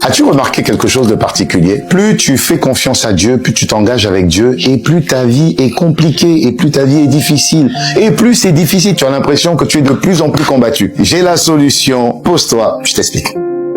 As-tu remarqué quelque chose de particulier? Plus tu fais confiance à Dieu, plus tu t'engages avec Dieu, et plus ta vie est compliquée, et plus ta vie est difficile. Et plus c'est difficile, tu as l'impression que tu es de plus en plus combattu. J'ai la solution, pose-toi, je t'explique.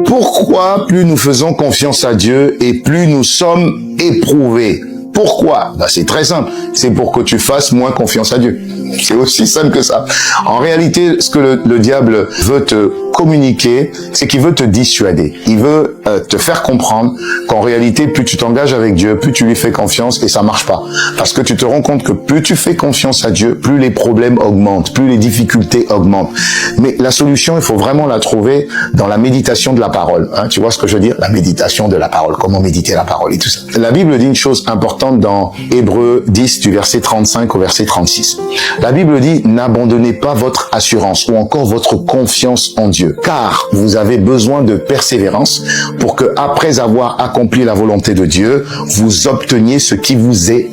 Pourquoi plus nous faisons confiance à Dieu et plus nous sommes éprouvés? Pourquoi? C'est très simple. C'est pour que tu fasses moins confiance à Dieu. C'est aussi simple que ça. En réalité, ce que le diable veut te communiquer, c'est qu'il veut te dissuader. Il veut te faire comprendre qu'en réalité, plus tu t'engages avec Dieu, plus tu lui fais confiance et ça marche pas. Parce que tu te rends compte que plus tu fais confiance à Dieu, plus les problèmes augmentent, plus les difficultés augmentent. Mais la solution, il faut vraiment la trouver dans la méditation de la parole. Tu vois ce que je veux dire? La méditation de la parole. Comment méditer la parole et tout ça. La Bible dit une chose importante dans Hébreux 10 du verset 35 au verset 36. La Bible dit, n'abandonnez pas votre assurance ou encore votre confiance en Dieu, car vous avez besoin de persévérance pour que, après avoir accompli la volonté de Dieu, vous obteniez ce qui vous est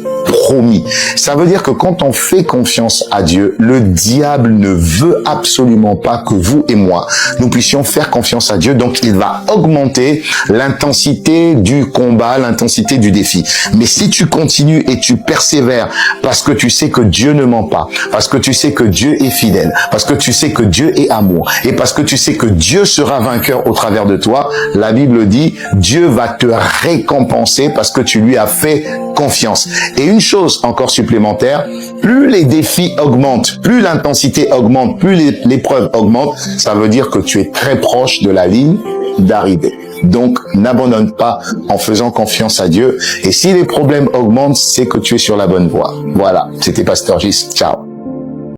promis. Ça veut dire que quand on fait confiance à Dieu, le diable ne veut absolument pas que vous et moi, nous puissions faire confiance à Dieu. Donc, il va augmenter l'intensité du combat, l'intensité du défi. Mais si tu continues et tu persévères parce que tu sais que Dieu ne ment pas, parce que tu sais que Dieu est fidèle, parce que tu sais que Dieu est amour, et parce que tu sais que Dieu sera vainqueur au travers de toi, la Bible dit, Dieu va te récompenser parce que tu lui as fait confiance. Et une chose encore supplémentaire, plus les défis augmentent, plus l'intensité augmente, plus l'épreuve augmente, ça veut dire que tu es très proche de la ligne d'arrivée. Donc, n'abandonne pas en faisant confiance à Dieu. Et si les problèmes augmentent, c'est que tu es sur la bonne voie. Voilà, c'était Pasteur Gis. Ciao.